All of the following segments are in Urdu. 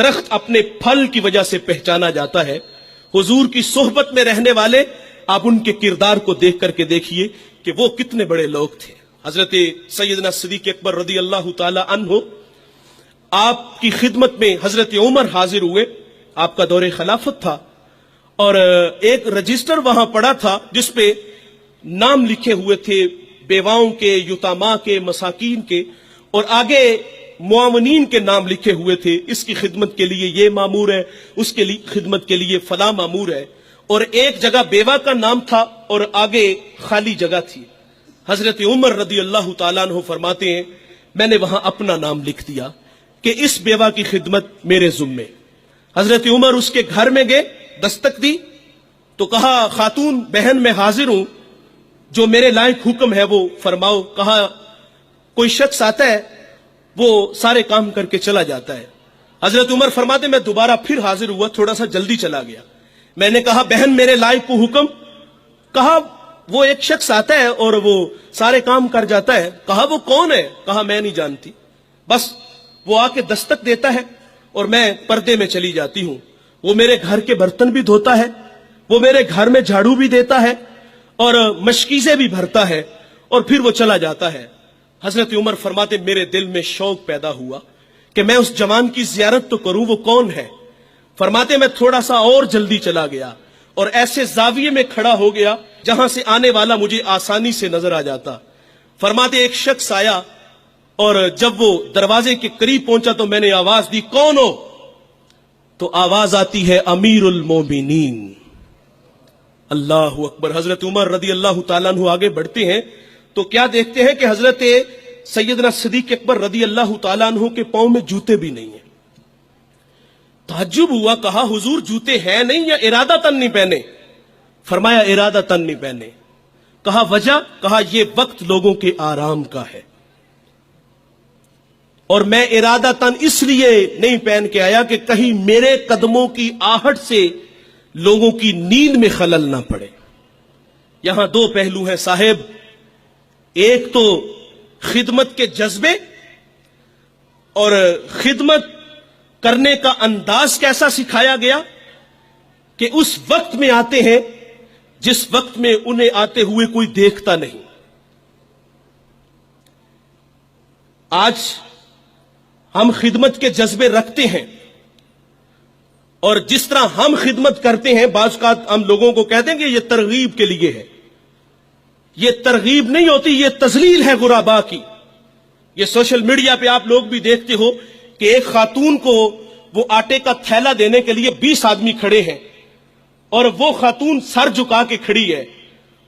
درخت اپنے پھل کی وجہ سے پہچانا جاتا ہے. حضور کی صحبت میں رہنے والے آپ ان کے کردار کو دیکھ کر کے دیکھیے کہ وہ کتنے بڑے لوگ تھے. حضرت سیدنا صدیق اکبر رضی اللہ تعالی عنہ آپ کی خدمت میں حضرت عمر حاضر ہوئے. آپ کا دور خلافت تھا اور ایک رجسٹر وہاں پڑا تھا جس پہ نام لکھے ہوئے تھے بیواؤں کے، یتاما کے، مساکین کے، اور آگے معاونین کے نام لکھے ہوئے تھے. اس کی خدمت کے لیے یہ مامور ہے، اس کے لیے خدمت کے لیے فلاں مامور ہے. اور ایک جگہ بیوہ کا نام تھا اور آگے خالی جگہ تھی. حضرت عمر رضی اللہ تعالیٰ عنہ فرماتے ہیں میں نے وہاں اپنا نام لکھ دیا کہ اس بیوہ کی خدمت میرے ذمے. حضرت عمر اس کے گھر میں گئے، دستک دی تو کہا خاتون بہن میں حاضر ہوں، جو میرے لائق حکم ہے وہ فرماؤ. کہا کوئی شخص آتا ہے وہ سارے کام کر کے چلا جاتا ہے. حضرت عمر فرماتے میں دوبارہ پھر حاضر ہوا، تھوڑا سا جلدی چلا گیا. میں نے کہا بہن میرے لائق کو حکم. کہا وہ ایک شخص آتا ہے اور وہ سارے کام کر جاتا ہے. کہا وہ کون ہے؟ کہا میں نہیں جانتی، بس وہ آ کے دستک دیتا ہے اور میں پردے میں چلی جاتی ہوں. وہ میرے گھر کے برتن بھی دھوتا ہے، وہ میرے گھر میں جھاڑو بھی دیتا ہے اور مشکیزیں بھی بھرتا ہے اور پھر وہ چلا جاتا ہے. حضرت عمر فرماتے میرے دل میں شوق پیدا ہوا کہ میں اس جوان کی زیارت تو کروں، وہ کون ہے؟ فرماتے میں تھوڑا سا اور جلدی چلا گیا اور ایسے زاویے میں کھڑا ہو گیا جہاں سے آنے والا مجھے آسانی سے نظر آ جاتا. فرماتے ایک شخص آیا اور جب وہ دروازے کے قریب پہنچا تو میں نے آواز دی کون ہو؟ تو آواز آتی ہے امیر المومنین. اللہ اکبر. حضرت عمر رضی اللہ تعالیٰ عنہ آگے بڑھتے ہیں تو کیا دیکھتے ہیں کہ حضرت سیدنا صدیق اکبر رضی اللہ تعالیٰ عنہ کے پاؤں میں جوتے بھی نہیں ہیں. تعجب ہوا، کہا حضور جوتے ہیں نہیں یا ارادتاً نہیں پہنے؟ فرمایا ارادتاً نہیں پہنے. کہا وجہ؟ کہا یہ وقت لوگوں کے آرام کا ہے اور میں ارادتاً اس لیے نہیں پہن کے آیا کہ کہیں میرے قدموں کی آہٹ سے لوگوں کی نیند میں خلل نہ پڑے. یہاں دو پہلو ہیں صاحب. ایک تو خدمت کے جذبے اور خدمت کرنے کا انداز کیسا سکھایا گیا کہ اس وقت میں آتے ہیں جس وقت میں انہیں آتے ہوئے کوئی دیکھتا نہیں. آج ہم خدمت کے جذبے رکھتے ہیں اور جس طرح ہم خدمت کرتے ہیں بعض اوقات ہم لوگوں کو کہتے ہیں کہ یہ ترغیب کے لیے ہے. یہ ترغیب نہیں ہوتی، یہ تذلیل ہے غربا کی. یہ سوشل میڈیا پہ آپ لوگ بھی دیکھتے ہو کہ ایک خاتون کو وہ آٹے کا تھیلا دینے کے لیے 20 آدمی کھڑے ہیں اور وہ خاتون سر جھکا کے کھڑی ہے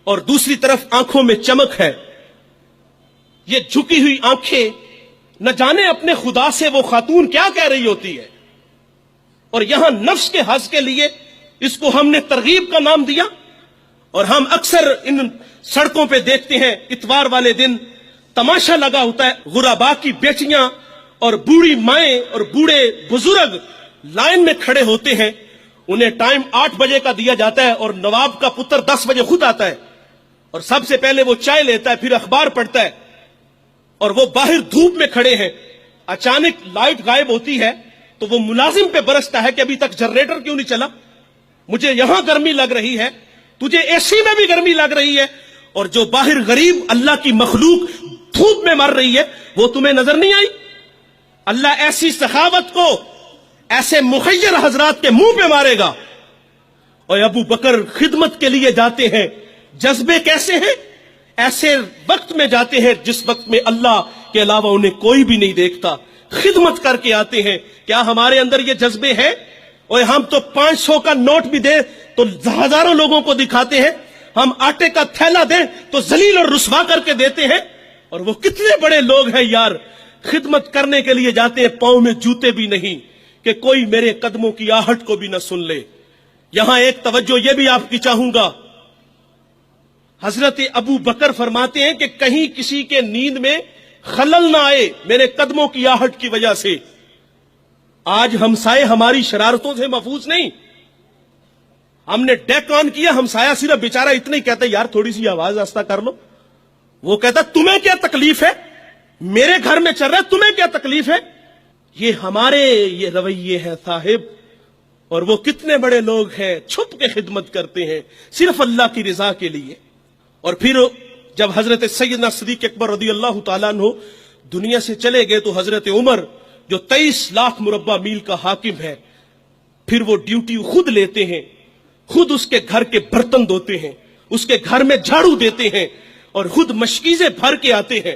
اور دوسری طرف آنکھوں میں چمک ہے. یہ جھکی ہوئی آنکھیں نہ جانے اپنے خدا سے وہ خاتون کیا کہہ رہی ہوتی ہے. اور یہاں نفس کے حظ کے لیے اس کو ہم نے ترغیب کا نام دیا. اور ہم اکثر ان سڑکوں پہ دیکھتے ہیں اتوار والے دن تماشا لگا ہوتا ہے، غربا کی بیٹیاں اور بوڑھی مائیں اور بوڑھے بزرگ لائن میں کھڑے ہوتے ہیں. انہیں ٹائم 8 بجے کا دیا جاتا ہے اور نواب کا پتر 10 بجے خود آتا ہے اور سب سے پہلے وہ چائے لیتا ہے، پھر اخبار پڑھتا ہے اور وہ باہر دھوپ میں کھڑے ہیں. اچانک لائٹ غائب ہوتی ہے تو وہ ملازم پہ برستا ہے کہ ابھی تک جنریٹر کیوں نہیں چلا، مجھے یہاں گرمی لگ رہی ہے، تجھے اے سی میں بھی گرمی لگ رہی ہے، اور جو باہر غریب اللہ کی مخلوق دھوپ میں مر رہی ہے وہ تمہیں نظر نہیں آئی. اللہ ایسی سخاوت کو ایسے مخیر حضرات کے منہ پہ مارے گا. اور ابو بکر خدمت کے لیے جاتے ہیں، جذبے کیسے ہیں؟ ایسے وقت میں جاتے ہیں جس وقت میں اللہ کے علاوہ انہیں کوئی بھی نہیں دیکھتا، خدمت کر کے آتے ہیں. کیا ہمارے اندر یہ جذبے ہیں؟ اور ہم تو 500 کا نوٹ بھی دیں تو ہزاروں لوگوں کو دکھاتے ہیں، ہم آٹے کا تھیلا دیں تو ذلیل اور رسوا کر کے دیتے ہیں. اور وہ کتنے بڑے لوگ ہیں یار، خدمت کرنے کے لیے جاتے ہیں پاؤں میں جوتے بھی نہیں کہ کوئی میرے قدموں کی آہٹ کو بھی نہ سن لے. یہاں ایک توجہ یہ بھی آپ کی چاہوں گا، حضرت ابو بکر فرماتے ہیں کہ کہیں کسی کے نیند میں خلل نہ آئے میرے قدموں کی آہٹ کی وجہ سے. آج ہمسائے ہماری شرارتوں سے محفوظ نہیں. ہم نے ڈیک آن کیا، ہمسایہ صرف بیچارہ اتنا ہی کہتا ہے یار تھوڑی سی آواز آہستہ کر لو. وہ کہتا تمہیں کیا تکلیف ہے، میرے گھر میں چل رہا ہے، تمہیں کیا تکلیف ہے. یہ ہمارے یہ رویے ہیں صاحب، اور وہ کتنے بڑے لوگ ہیں چھپ کے خدمت کرتے ہیں صرف اللہ کی رضا کے لیے۔ اور پھر جب حضرت سیدنا صدیق اکبر رضی اللہ تعالیٰ عنہ دنیا سے چلے گئے تو حضرت عمر جو 23 لاکھ مربع میل کا حاکم ہے، پھر وہ ڈیوٹی خود لیتے ہیں، خود اس کے گھر کے برتن دھوتے ہیں، اس کے گھر میں جھاڑو دیتے ہیں اور خود مشکیزیں بھر کے آتے ہیں۔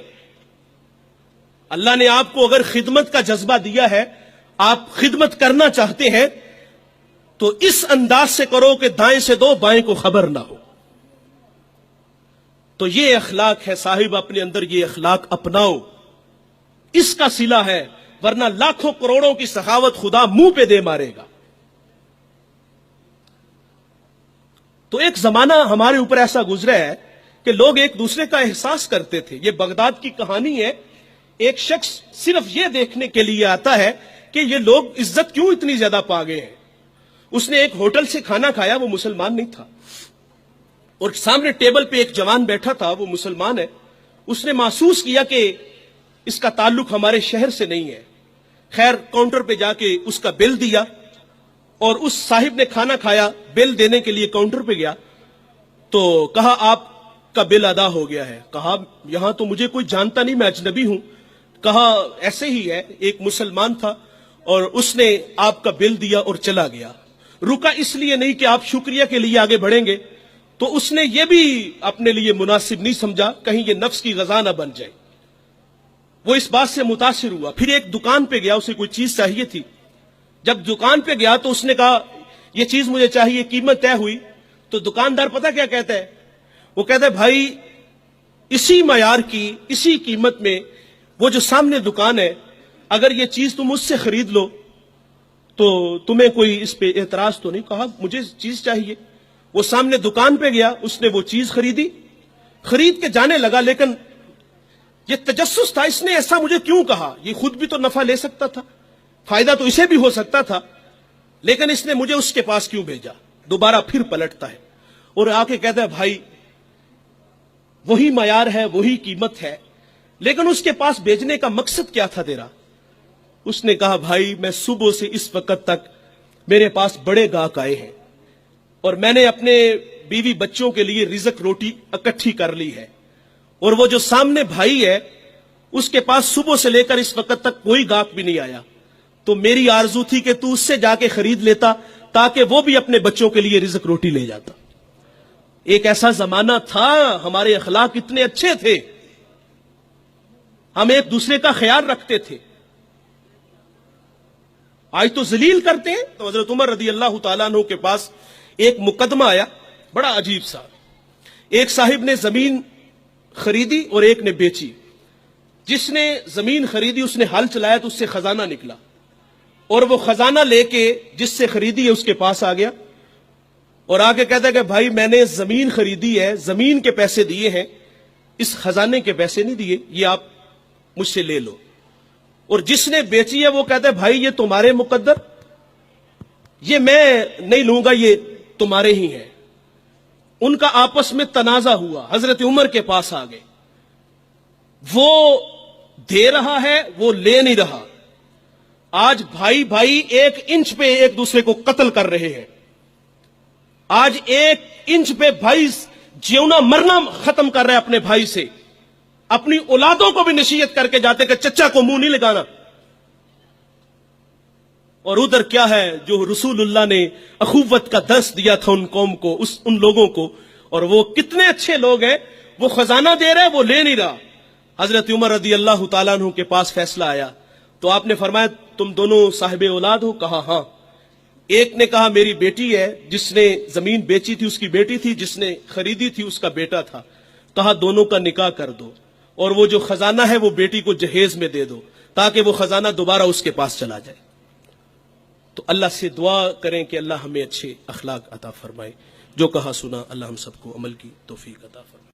اللہ نے آپ کو اگر خدمت کا جذبہ دیا ہے، آپ خدمت کرنا چاہتے ہیں تو اس انداز سے کرو کہ دائیں سے دو بائیں کو خبر نہ ہو۔ تو یہ اخلاق ہے صاحب، اپنے اندر یہ اخلاق اپناؤ، اس کا صلہ ہے، ورنہ لاکھوں کروڑوں کی سخاوت خدا منہ پہ دے مارے گا۔ تو ایک زمانہ ہمارے اوپر ایسا گزرا ہے کہ لوگ ایک دوسرے کا احساس کرتے تھے۔ یہ بغداد کی کہانی ہے، ایک شخص صرف یہ دیکھنے کے لیے آتا ہے کہ یہ لوگ عزت کیوں اتنی زیادہ پا گئے ہیں۔ اس نے ایک ہوٹل سے کھانا کھایا، وہ مسلمان نہیں تھا، اور سامنے ٹیبل پہ ایک جوان بیٹھا تھا، وہ مسلمان ہے۔ اس نے محسوس کیا کہ اس کا تعلق ہمارے شہر سے نہیں ہے۔ خیر کاؤنٹر پہ جا کے اس کا بل دیا، اور اس صاحب نے کھانا کھایا، بل دینے کے لیے کاؤنٹر پہ گیا تو کہا آپ کا بل ادا ہو گیا ہے۔ کہا یہاں تو مجھے کوئی جانتا نہیں، میں اجنبی ہوں۔ کہا ایسے ہی ہے، ایک مسلمان تھا اور اس نے آپ کا بل دیا اور چلا گیا۔ رکا اس لیے نہیں کہ آپ شکریہ کے لیے آگے بڑھیں گے، تو اس نے یہ بھی اپنے لیے مناسب نہیں سمجھا کہیں یہ نفس کی غذا نہ بن جائے۔ وہ اس بات سے متاثر ہوا، پھر ایک دکان پہ گیا، اسے کوئی چیز چاہیے تھی۔ جب دکان پہ گیا تو اس نے کہا یہ چیز مجھے چاہیے، قیمت طے ہوئی تو دکاندار پتہ کیا کہتا ہے؟ وہ کہتا ہے بھائی اسی معیار کی، اسی قیمت میں وہ جو سامنے دکان ہے، اگر یہ چیز تم اس سے خرید لو تو تمہیں کوئی اس پہ اعتراض تو نہیں؟ کہا مجھے چیز چاہیے۔ وہ سامنے دکان پہ گیا، اس نے وہ چیز خریدی، خرید کے جانے لگا، لیکن یہ تجسس تھا، اس نے ایسا مجھے کیوں کہا؟ یہ خود بھی تو نفع لے سکتا تھا، فائدہ تو اسے بھی ہو سکتا تھا، لیکن اس نے مجھے اس کے پاس کیوں بھیجا؟ دوبارہ پھر پلٹتا ہے اور آ کے کہتا ہے بھائی وہی معیار ہے، وہی قیمت ہے، لیکن اس کے پاس بھیجنے کا مقصد کیا تھا تیرا؟ اس نے کہا بھائی میں صبح سے اس وقت تک میرے پاس بڑے گاہک آئے ہیں اور میں نے اپنے بیوی بچوں کے لیے رزق روٹی اکٹھی کر لی ہے، اور وہ جو سامنے بھائی ہے اس کے پاس صبح سے لے کر اس وقت تک کوئی گاہک بھی نہیں آیا، تو میری آرزو تھی کہ تو اس سے جا کے خرید لیتا تاکہ وہ بھی اپنے بچوں کے لیے رزق روٹی لے جاتا۔ ایک ایسا زمانہ تھا، ہمارے اخلاق اتنے اچھے تھے، ہم ایک دوسرے کا خیال رکھتے تھے۔ آج تو ذلیل کرتے ہیں۔ تو حضرت عمر رضی اللہ تعالیٰ عنہ کے پاس ایک مقدمہ آیا بڑا عجیب سا۔ ایک صاحب نے زمین خریدی اور ایک نے بیچی۔ جس نے زمین خریدی اس نے ہل چلایا تو اس سے خزانہ نکلا، اور وہ خزانہ لے کے جس سے خریدی ہے اس کے پاس آ گیا اور آ کے کہتا ہے کہ بھائی میں نے زمین خریدی ہے، زمین کے پیسے دیے ہیں، اس خزانے کے پیسے نہیں دیے، یہ آپ مجھ سے لے لو۔ اور جس نے بیچی ہے وہ کہتا ہے بھائی یہ تمہارے مقدر، یہ میں نہیں لوں گا، یہ تمہارے ہی ہیں۔ ان کا آپس میں تنازع ہوا، حضرت عمر کے پاس آ گئے، وہ دے رہا ہے وہ لے نہیں رہا۔ آج بھائی بھائی 1 انچ پہ ایک دوسرے کو قتل کر رہے ہیں، آج 1 انچ پہ بھائی جیونا مرنا ختم کر رہے ہیں اپنے بھائی سے، اپنی اولادوں کو بھی نصیحت کر کے جاتے کہ چچا کو منہ نہیں لگانا۔ اور ادھر کیا ہے جو رسول اللہ نے اخوت کا درس دیا تھا ان قوم کو، ان لوگوں کو، اور وہ کتنے اچھے لوگ ہیں، وہ خزانہ دے رہے وہ لے نہیں رہا۔ حضرت عمر رضی اللہ تعالیٰ عنہ کے پاس فیصلہ آیا تو آپ نے فرمایا تم دونوں صاحب اولاد ہو؟ کہا ہاں۔ ایک نے کہا میری بیٹی ہے، جس نے زمین بیچی تھی اس کی بیٹی تھی، جس نے خریدی تھی اس کا بیٹا تھا۔ کہا دونوں کا نکاح کر دو، اور وہ جو خزانہ ہے وہ بیٹی کو جہیز میں دے دو تاکہ وہ خزانہ دوبارہ اس کے پاس چلا جائے۔ تو اللہ سے دعا کریں کہ اللہ ہمیں اچھے اخلاق عطا فرمائے۔ جو کہا سنا اللہ ہم سب کو عمل کی توفیق عطا فرمائے۔